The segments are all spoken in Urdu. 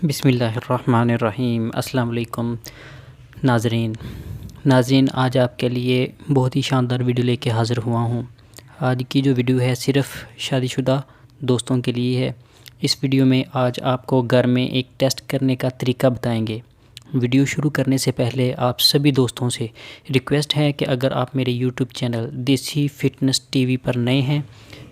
بسم اللہ الرحمن الرحیم۔ السلام علیکم ناظرین، آج آپ کے لیے بہت ہی شاندار ویڈیو لے کے حاضر ہوا ہوں۔ آج کی جو ویڈیو ہے صرف شادی شدہ دوستوں کے لیے ہے۔ اس ویڈیو میں آج آپ کو گھر میں ایک ٹیسٹ کرنے کا طریقہ بتائیں گے۔ ویڈیو شروع کرنے سے پہلے آپ سبھی دوستوں سے ریکویسٹ ہے کہ اگر آپ میرے یوٹیوب چینل دیسی فٹنس ٹی وی پر نئے ہیں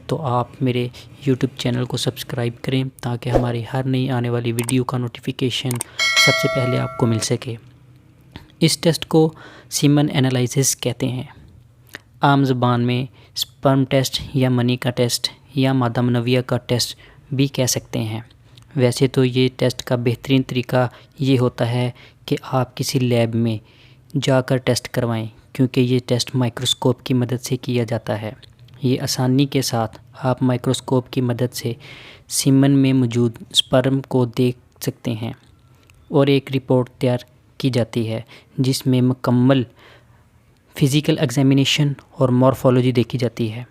تو آپ میرے یوٹیوب چینل کو سبسکرائب کریں تاکہ ہماری ہر نئی آنے والی ویڈیو کا نوٹیفیکیشن سب سے پہلے آپ کو مل سکے۔ اس ٹیسٹ کو سیمن انالائسس کہتے ہیں۔ عام زبان میں سپرم ٹیسٹ یا منی کا ٹیسٹ یا مادہ منویہ کا ٹیسٹ بھی کہہ سکتے ہیں۔ ویسے تو یہ ٹیسٹ کا بہترین طریقہ یہ ہوتا ہے کہ آپ کسی لیب میں جا کر ٹیسٹ کروائیں، کیونکہ یہ ٹیسٹ مائکروسکوپ کی مدد سے کیا جاتا ہے۔ یہ آسانی کے ساتھ آپ مائکروسکوپ کی مدد سے سیمن میں موجود سپرم کو دیکھ سکتے ہیں اور ایک رپورٹ تیار کی جاتی ہے جس میں مکمل فزیکل ایگزامینیشن اور مورفولوجی دیکھی جاتی ہے،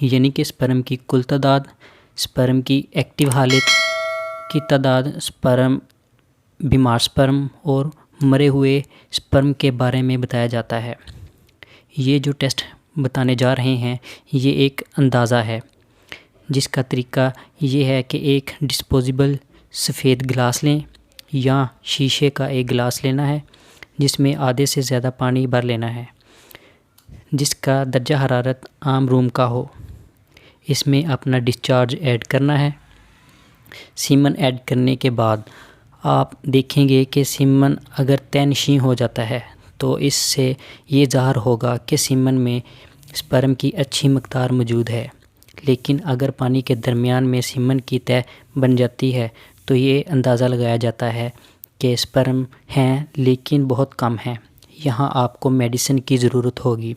یعنی کہ سپرم کی کل تعداد، سپرم کی ایکٹیو حالت کی تعداد، سپرم، بیمار سپرم اور مرے ہوئے سپرم کے بارے میں بتایا جاتا ہے۔ یہ جو ٹیسٹ بتانے جا رہے ہیں یہ ایک اندازہ ہے، جس کا طریقہ یہ ہے کہ ایک ڈسپوزیبل سفید گلاس لیں یا شیشے کا ایک گلاس لینا ہے جس میں آدھے سے زیادہ پانی بھر لینا ہے، جس کا درجہ حرارت عام روم کا ہو۔ اس میں اپنا ڈسچارج ایڈ کرنا ہے۔ سیمن ایڈ کرنے کے بعد آپ دیکھیں گے کہ سیمن اگر طے نشین ہو جاتا ہے تو اس سے یہ ظاہر ہوگا کہ سیمن میں سپرم کی اچھی مقدار موجود ہے، لیکن اگر پانی کے درمیان میں سیمن کی طے بن جاتی ہے تو یہ اندازہ لگایا جاتا ہے کہ سپرم ہیں لیکن بہت کم ہیں۔ یہاں آپ کو میڈیسن کی ضرورت ہوگی۔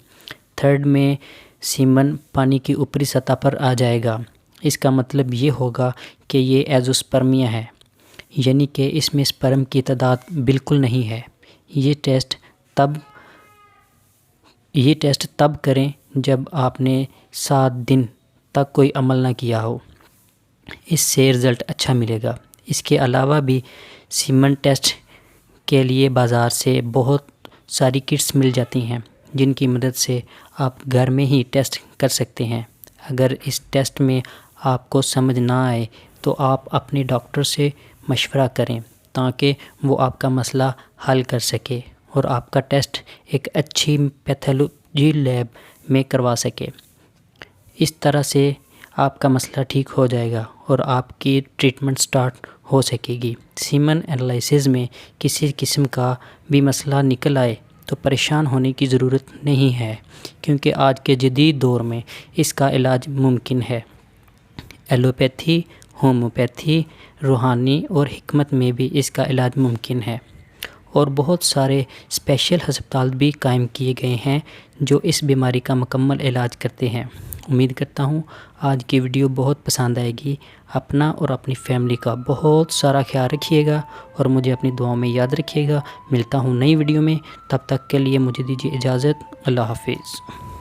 تھرڈ میں سیمن پانی کی اوپری سطح پر آ جائے گا، اس کا مطلب یہ ہوگا کہ یہ ایزوسپرمیا ہے، یعنی کہ اس میں سپرم کی تعداد بالکل نہیں ہے۔ یہ ٹیسٹ تب کریں جب آپ نے 7 دن تک کوئی عمل نہ کیا ہو، اس سے رزلٹ اچھا ملے گا۔ اس کے علاوہ بھی سیمن ٹیسٹ کے لیے بازار سے بہت ساری کٹس مل جاتی ہیں جن کی مدد سے آپ گھر میں ہی ٹیسٹ کر سکتے ہیں۔ اگر اس ٹیسٹ میں آپ کو سمجھ نہ آئے تو آپ اپنے ڈاکٹر سے مشورہ کریں تاکہ وہ آپ کا مسئلہ حل کر سکے اور آپ کا ٹیسٹ ایک اچھی پیتھولوجی لیب میں کروا سکے۔ اس طرح سے آپ کا مسئلہ ٹھیک ہو جائے گا اور آپ کی ٹریٹمنٹ سٹارٹ ہو سکے گی۔ سیمن انالائسس میں کسی قسم کا بھی مسئلہ نکل آئے تو پریشان ہونے کی ضرورت نہیں ہے، کیونکہ آج کے جدید دور میں اس کا علاج ممکن ہے۔ ایلوپیتھی، ہومیوپیتھی، روحانی اور حکمت میں بھی اس کا علاج ممکن ہے، اور بہت سارے اسپیشل ہسپتال بھی قائم کیے گئے ہیں جو اس بیماری کا مکمل علاج کرتے ہیں۔ امید کرتا ہوں آج کی ویڈیو بہت پسند آئے گی۔ اپنا اور اپنی فیملی کا بہت سارا خیال رکھیے گا اور مجھے اپنی دعاؤں میں یاد رکھیے گا۔ ملتا ہوں نئی ویڈیو میں، تب تک کے لیے مجھے دیجیے اجازت۔ اللہ حافظ۔